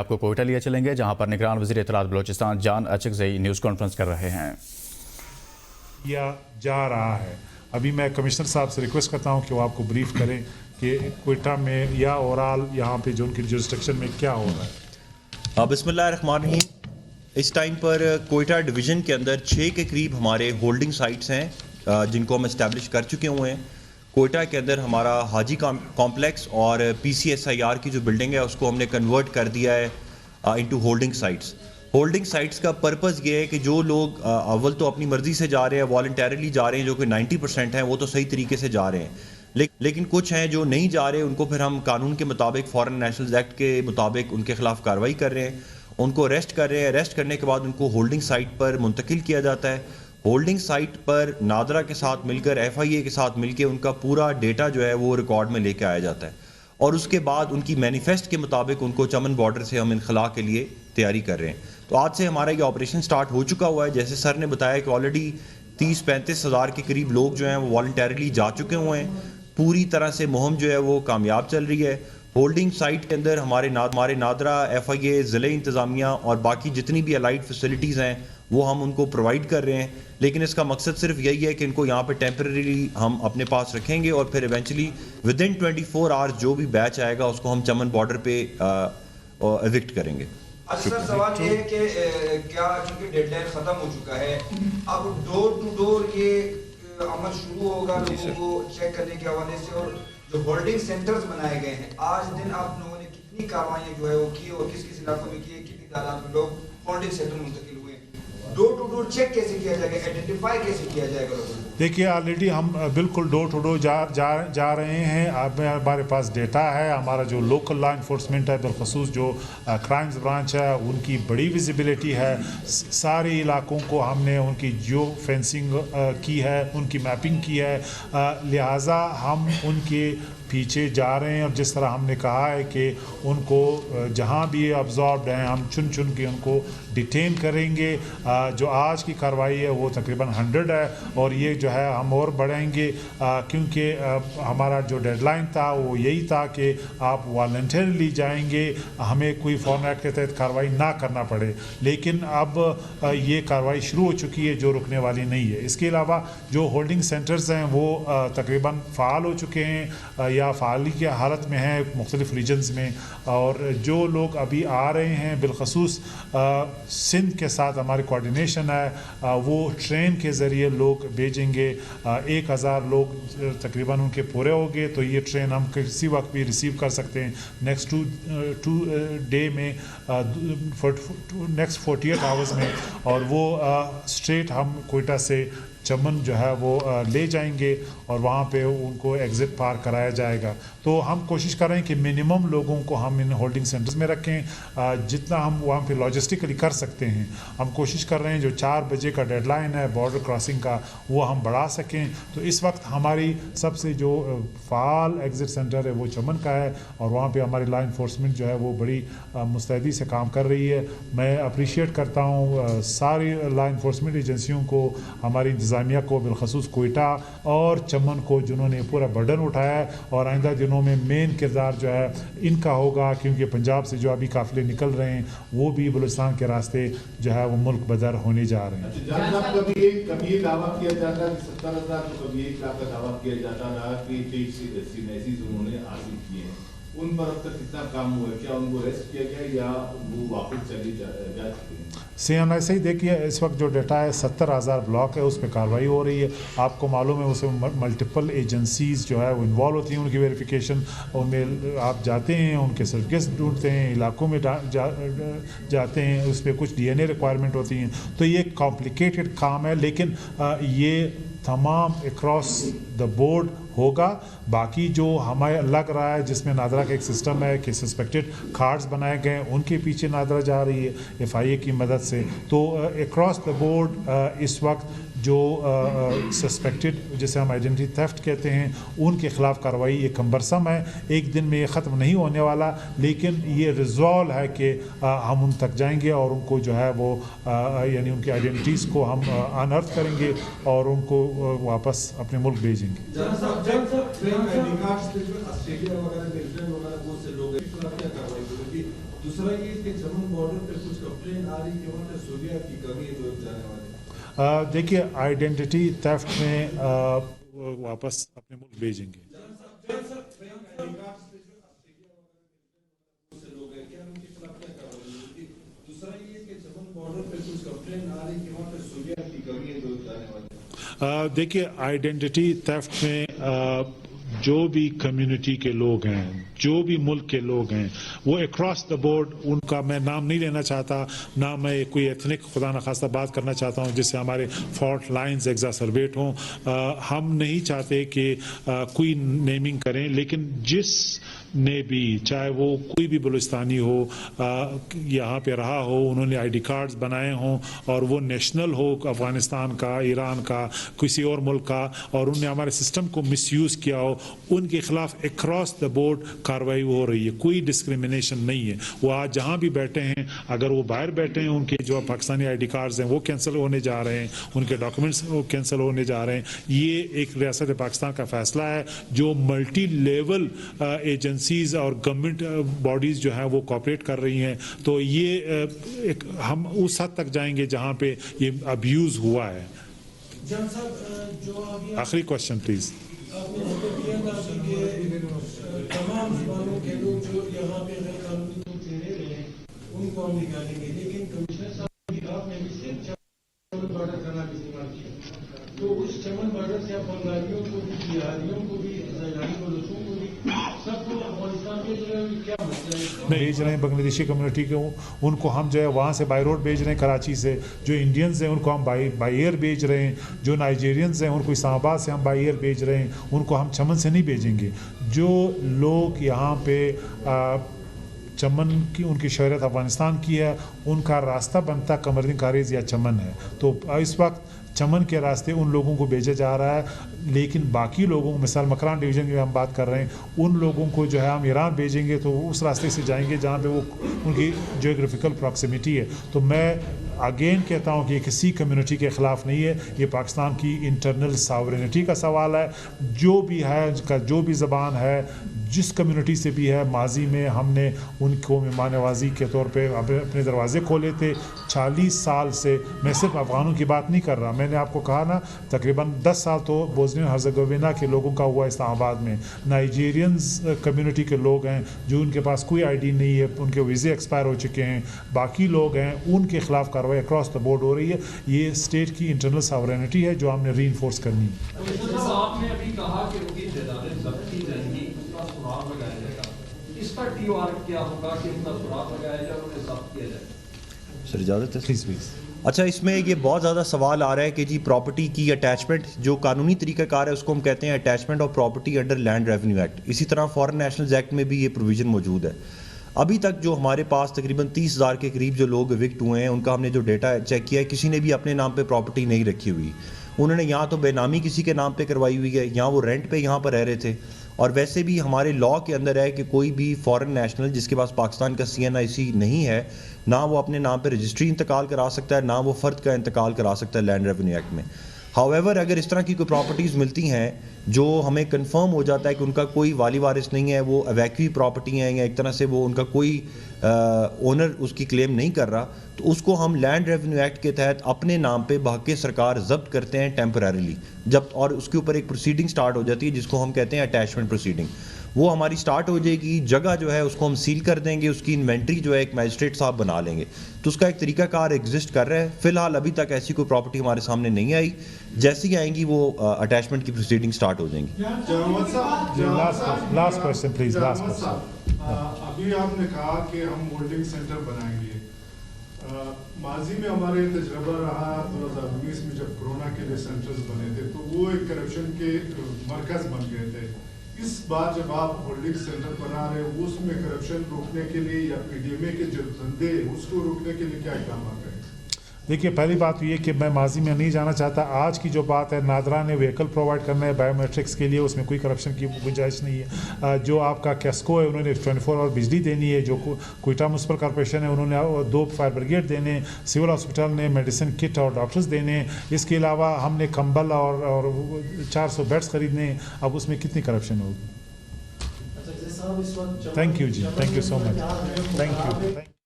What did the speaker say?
آپ کو کوئٹہ لیے چلیں گے جہاں پر نگران وزیر اطلاعات بلوچستان جان اچکزئی نیوز کانفرنس کر رہے ہیں. کیا جا رہا ہے. ابھی میں کمشنر صاحب سے ریکویسٹ کرتا ہوں کہ وہ آپ کو بریف کریں کہ کوئٹہ میں یا اوورال یہاں پہ جو ان کی جورسڈکشن میں کیا ہو رہا ہے. بسم اللہ الرحمن الرحیم. اس ٹائم پر کوئٹہ ڈویژن کے اندر 6 کے قریب ہمارے ہولڈنگ سائٹس ہیں جن کو ہم اسٹیبلش کر چکے ہوئے ہیں. کوئٹہ کے اندر ہمارا حاجی کمپلیکس اور PCSIR کی جو بلڈنگ ہے اس کو ہم نے کنورٹ کر دیا ہے into holding sites. Holding sites کا پرپز یہ ہے کہ جو لوگ اول تو اپنی مرضی سے جا رہے ہیں, والنٹیرلی جا رہے ہیں, جو کہ 90% ہیں, وہ تو صحیح طریقے سے جا رہے ہیں, لیکن کچھ ہیں جو نہیں جا رہے, ان کو پھر ہم قانون کے مطابق فارن نیشنلز ایکٹ کے مطابق ان کے خلاف کارروائی کر رہے ہیں, ان کو اریسٹ کر رہے ہیں. اریسٹ کرنے کے بعد ان کو ہولڈنگ سائٹ پر منتقل کیا جاتا ہے. ہولڈنگ سائٹ پر نادرا کے ساتھ مل کر FIA کے ساتھ مل کے ان کا پورا ڈیٹا جو ہے وہ ریکارڈ میں لے کے آیا جاتا ہے, اور اس کے بعد ان کی مینیفیسٹ کے مطابق ان کو چمن بارڈر سے ہم انخلاء کے لیے تیاری کر رہے ہیں. تو آج سے ہمارا یہ آپریشن سٹارٹ ہو چکا ہوا ہے. جیسے سر نے بتایا کہ آلریڈی 30-35 ہزار کے قریب لوگ جو ہیں وہ والنٹیرلی جا چکے ہوئے ہیں. پوری طرح سے مہم جو ہے وہ کامیاب چل رہی ہے. ہولڈنگ سائٹ کے اندر ہمارے نادرا, FIA, ضلع انتظامیہ اور باقی جتنی بھی الائڈ فیسلٹیز ہیں وہ ہم ان کو پرووائڈ کر رہے ہیں. لیکن اس کا مقصد صرف یہی ہے کہ ان کو یہاں پہ ٹیمپریریلی ہم اپنے پاس رکھیں گے, اور پھر ایونچولی ودن 24 آورز جو بھی بیچ آئے گا اس کو ہم چمن بارڈر پہ ایوکٹ کریں گے. اچھا سر, سوال یہ ہے کہ کیا چونکہ ڈیڈ لائن ختم ہو چکا ہے, اب ڈور ٹو ڈور یہ عمل شروع ہوگا لوگوں کو چیک کرنے کے حوالے سے, اور جو ہولڈنگ سینٹرز بنائے گئے ہیں آج دن آپ لوگوں نے کتنی کاروائیاں جو ہے وہ کی اور کس کس علاقوں میں کی, کتنی تعداد میں لوگ ہولڈنگ سینٹر منتقل ہوئے, ڈور ٹو ڈور چیک کیسے کیا جائے گا, آئیڈینٹیفائی کیسے کیا جائے گا لوگوں کو؟ دیکھیے آلریڈی ہم بالکل ڈور ٹو ڈور جا رہے ہیں. اب ہمارے پاس ڈیٹا ہے. ہمارا جو لوکل لا انفورسمنٹ ہے, بالخصوص جو کرائمز برانچ ہے, ان کی بڑی ویزیبلٹی ہے. سارے علاقوں کو ہم نے ان کی جیو فینسنگ کی ہے, ان کی میپنگ کی ہے, لہٰذا ہم ان کے پیچھے جا رہے ہیں. اور جس طرح ہم نے کہا ہے کہ ان کو جہاں بھی ابزاربڈ ہیں ہم چن کے ان کو ڈیٹین کریں گے. جو آج کی کارروائی ہے وہ تقریباً 100 ہے, اور یہ جو ہے ہم اور بڑھائیں گے, کیونکہ ہمارا جو ڈیڈ لائن تھا وہ یہی تھا کہ آپ والنٹیرلی جائیں گے, ہمیں کوئی فارن ایکٹ کے تحت کارروائی نہ کرنا پڑے. لیکن اب یہ کارروائی شروع ہو چکی ہے جو رکنے والی نہیں ہے. اس کے علاوہ جو ہولڈنگ سینٹرز ہیں وہ تقریباً فعال ہو چکے ہیں یا فعالی کی حالت میں ہیں مختلف ریجنز میں. اور جو لوگ ابھی آ رہے ہیں, بالخصوص سندھ کے ساتھ ہماری کوارڈینیشن ہے, وہ ٹرین کے ذریعے لوگ بھیجیں گے. 1000 لوگ تقریباً ان کے پورے ہو گئے, تو یہ ٹرین ہم کسی وقت بھی ریسیو کر سکتے ہیں. نیکسٹ 2 ڈے میں, نیکسٹ 48 آورز میں, اور وہ اسٹریٹ ہم کوئٹہ سے چمن جو ہے وہ لے جائیں گے, اور وہاں پہ ان کو ایگزٹ پار کرایا جائے گا. تو ہم کوشش کر رہے ہیں کہ منیمم لوگوں کو ہم ان ہولڈنگ سینٹرز میں رکھیں, جتنا ہم وہاں پہ لاجسٹکلی کر سکتے ہیں. ہم کوشش کر رہے ہیں جو 4 بجے کا ڈیڈ لائن ہے بارڈر کراسنگ کا وہ ہم بڑھا سکیں. تو اس وقت ہماری سب سے جو فعال ایگزٹ سینٹر ہے وہ چمن کا ہے, اور وہاں پہ ہماری لا انفورسمنٹ جو ہے وہ بڑی مستعدی سے کام کر رہی ہے. میں اپریشیٹ کرتا ہوں ساری لا انفورسمنٹ ایجنسیوں کو, ہماری انتظامیہ کو, بالخصوص کوئٹہ اور چمن کو, جنہوں نے پورا برڈن اٹھایا ہے. اور آئندہ دنوں میں مین کردار جو ہے ان کا ہوگا, کیونکہ پنجاب سے جو ابھی قافلے نکل رہے ہیں وہ بھی بلوچستان کے راستے جو ہے وہ ملک بدر ہونے جا رہے ہیں. کبھی یہ دعویٰ کیا جاتا ہے کہ 70,000 تو کبھی 1 لاکھ کا دعویٰ کیا جاتا رہا کہ سینیسیز انہوں نے حاصل کیے ہیں, ان پر اب تک کتنا کام ہوا ہے؟ کیا ان کو ریسٹ کیا گیا یا وہ واپس چلی جا چکے ہیں؟ ایسے ہی دیکھیے اس وقت جو ڈیٹا ہے 70,000 بلاک ہے, اس پہ کارروائی ہو رہی ہے. آپ کو معلوم ہے اس میں ملٹیپل ایجنسیز جو ہے وہ انوالو ہوتی ہیں, ان کی ویریفیکیشن, ان میں آپ جاتے ہیں, ان کے سرٹیفکیٹس ڈھونڈتے ہیں, علاقوں میں جاتے ہیں, اس پہ کچھ DNA ریکوائرمنٹ ہوتی ہیں. تو یہ ایک کمپلیکیٹڈ کام ہے, لیکن یہ تمام اکراس دا بورڈ ہوگا. باقی جو ہمیں لگ رہا ہے جس میں نادرا کا ایک سسٹم ہے کہ سسپیکٹڈ کارڈز بنائے گئے ہیں, ان کے پیچھے نادرا جا رہی ہے FIA کی مدد سے. تو اکراس دا بورڈ اس وقت جو سسپیکٹڈ جسے ہم آئیڈینٹی تھیفٹ کہتے ہیں ان کے خلاف کارروائی یہ کمبرسم ہے. ایک دن میں یہ ختم نہیں ہونے والا, لیکن یہ ریزولو ہے کہ ہم ان تک جائیں گے اور ان کو جو ہے وہ یعنی ان کی آئیڈینٹیز کو ہم انرتھ کریں گے اور ان کو واپس اپنے ملک بھیجیں گے. दूसरा ये कि चमन बॉर्डर पे कुछ कंप्लेन आ रही कि वहाँ पे सूर्या की कमी है लोग जाने वाले। देखिए आइडेंटिटी थेफ्ट में वो वापस अपने मुल्क भेजेंगे। दूसरा ये कि चमन बॉर्डर पे कुछ कंप्लेन आ रही कि वहाँ पे सूर्या की कमी है लोग जाने वाले। देखिए आइडेंटिटी थेफ्ट में जो भी कम्युनिटी के लोग हैं, जो भी मुल्क के लोग हैं, वो अक्रॉस द बोर्ड, उनका मैं नाम नहीं लेना चाहता, ना मैं कोई एथनिक खुदा न खास्ता बात करना चाहता हूँ जिससे हमारे फॉल्ट लाइंस एग्जासरबेट हों। हम नहीं चाहते कि कोई नेमिंग करें, लेकिन जिस ने भी, चाहे वो कोई भी बलूचिस्तानी हो, यहाँ पे रहा हो, उन्होंने आईडी कार्ड्स बनाए हों और वो नेशनल हो अफ़गानिस्तान का, ईरान का, किसी और मुल्क का, और उनने हमारे सिस्टम को मिसयूज़ किया हो, उनके खिलाफ अक्रॉस द बोर्ड कार्रवाई हो रही है। कोई डिस्क्रिमिनेशन नहीं है। वो आज जहाँ भी बैठे हैं, अगर वो बाहर बैठे हैं, उनके जो पाकिस्तानी आईडी कार्ड्स हैं वो कैंसिल होने जा रहे हैं, उनके डॉक्यूमेंट्स वो कैंसिल होने जा रहे हैं। ये एक रियासत पाकिस्तान का फैसला है जो मल्टी लेवल एजेंसीज और गवर्नमेंट बॉडीज जो है वो कोऑपरेट कर रही हैं। तो ये हम उस हद तक जाएंगे जहाँ पे ये अब्यूज हुआ है। आखिरी क्वेश्चन प्लीज। आपने किया था कि तमाम जुबानों के लोग जो यहाँ पे गैर कानूनी रूप से रह रहे हैं उनको हम निकालेंगे, लेकिन कमिश्नर साहब की आपने भी सिर्फ चमन बॉर्डर का नाम इस्तेमाल किया। तो उस चमन बॉर्डर से आप बंगालियों को भी, बिहारियों को भी, इजराइली बलोचों को भी, सबको अफगानिस्तान में जो है क्या मसला है? भेज रहे हैं बांग्लादेशी कम्युनिटी को, उनको हम जो है वहाँ से बाई रोड भेज रहे हैं कराची से। जो इंडियंस हैं उनको हम बाई एयर भेज रहे हैं। जो नाइजीरियंस हैं उनको इस्लामाबाद से हम बाई एयर भेज रहे हैं, उनको हम चमन से नहीं भेजेंगे। जो लोग यहाँ पे चमन की, उनकी शहरत अफ़गानिस्तान की है, उनका रास्ता बनता कमरदीन कारीज या चमन है। तो इस वक्त चमन के रास्ते उन लोगों को भेजा जा रहा है, लेकिन बाकी लोगों को, मिसाल मकरान डिवीज़न की हम बात कर रहे हैं, उन लोगों को जो है हम ईरान भेजेंगे तो उस रास्ते से जाएंगे जहाँ पे वो उनकी जियोग्राफिकल प्रॉक्सिमिटी है। तो मैं अगेन कहता हूँ कि ये किसी कम्युनिटी के ख़िलाफ़ नहीं है, ये पाकिस्तान की इंटरनल सॉवरेनिटी का सवाल है। जो भी है, उसका जो भी ज़बान है, जिस कम्युनिटी से भी है, माजी में हमने उनको मेहमान नवाजी के तौर पे अपने दरवाजे खोले थे। 40 साल से, मैं सिर्फ अफ़गानों की बात नहीं कर रहा, मैंने आपको कहा ना तकरीबन 10 साल तो बोस्निया हर्ज़ेगोविना के लोगों का हुआ इस्लामाबाद में। नाइजीरियंस कम्युनिटी के लोग हैं जो उनके पास कोई आईडी नहीं है, उनके वीज़े एक्सपायर हो चुके हैं, बाकी लोग हैं, उनके ख़िलाफ़ कार्रवाई अक्रॉस द बोर्ड हो रही है। ये स्टेट की इंटरनल सॉवरेनिटी है जो हमने रीइंफोर्स करनी है। आपने अभी कहा कि उनकी जायदादें जब्त की जाएंगी, उनका सुराग लगाया जाएगा। इसका टीओआर क्या होगा कि उनका सुराग लगाया जाए और उन्हें जब्त किया जाए? सर इजाज़त है? प्लीज़। अच्छा, इसमें ये बहुत ज़्यादा सवाल आ रहा है कि जी प्रॉपर्टी की अटैचमेंट, जो कानूनी तरीक़ाकार है उसको हम कहते हैं attachment of property under land revenue act. इसी तरह फॉरेन नेशनल्स एक्ट में भी ये प्रोविज़न मौजूद है। अभी तक जो हमारे पास तकरीबन 30,000 के करीब जो लोग एविक्ट हुए हैं, उनका हमने जो डेटा चेक किया है, किसी ने भी अपने नाम पे प्रॉपर्टी नहीं रखी हुई। उन्होंने यहाँ तो बेनामी किसी के नाम पे करवाई हुई है, यहाँ वो रेंट पे यहाँ पर रह रहे थे। और वैसे भी हमारे लॉ के अंदर है कि कोई भी फॉरेन नेशनल जिसके पास पाकिस्तान का CNIC नहीं है, ना वो अपने नाम पे रजिस्ट्री इंतकाल करा सकता है, ना वो फ़र्द का इंतकाल करा सकता है लैंड रेवेन्यू एक्ट में। हाउएवर अगर इस तरह की कोई प्रॉपर्टीज़ मिलती हैं जो हमें कंफर्म हो जाता है कि उनका कोई वाली वारिस नहीं है, वो एवैक्यूई प्रॉपर्टी हैं या एक तरह से वो उनका कोई ओनर उसकी क्लेम नहीं कर रहा, तो उसको हम लैंड रेवेन्यू एक्ट के तहत अपने नाम पे बहक़ सरकार जब्त करते हैं टेम्परेरीली जब, और उसके ऊपर एक प्रोसीडिंग स्टार्ट हो जाती है जिसको हम कहते हैं अटैचमेंट प्रोसीडिंग। वो हमारी स्टार्ट हो जाएगी, जगह जो है उसको हम सील कर देंगे, उसकी इन्वेंट्री जो है एक मैजिस्ट्रेट साहब बना लेंगे। तो उसका एक तरीकाकार एग्जिस्ट कर रहा है। फ़िलहाल अभी तक ऐसी कोई प्रॉपर्टी हमारे सामने नहीं आई, जैसे ही आएंगी वो अटैचमेंट की प्रोसीडिंग स्टार्ट हो जाएंगी। Last question please. Last question. अभी आपने कहा कि हम होल्डिंग सेंटर बनाएंगे। माजी में हमारे तजर्बा रहा 2019 में जब कोरोना के लिए सेंटर्स बने थे तो वो एक करप्शन के मरकज बन गए थे। इस बार जब आप होल्डिंग सेंटर बना रहे हो, उसमें करप्शन रोकने के लिए या PDMA के जो धंधे उसको रोकने के लिए क्या इकदाम करें? देखिए, पहली बात तो ये कि मैं माजी में नहीं जाना चाहता। आज की जो बात है, नादरा ने व्हीकल प्रोवाइड करना है बायोमेट्रिक्स के लिए, उसमें कोई करप्शन की गुंजाइश नहीं है। जो आपका कैस्को है, उन्होंने 24 आवर बिजली देनी है। जो कोयटा म्यूनसिपल कॉर्पोरेशन है, उन्होंने 2 फायर ब्रिगेड देने, सिविल हॉस्पिटल ने मेडिसिन किट और डॉक्टर्स देने। इसके अलावा हमने कंबल और 400 बेड्स खरीदने। अब उसमें कितनी करप्शन होगी? साहब इस वक्त थैंक यू जी, thank you so much, thank you.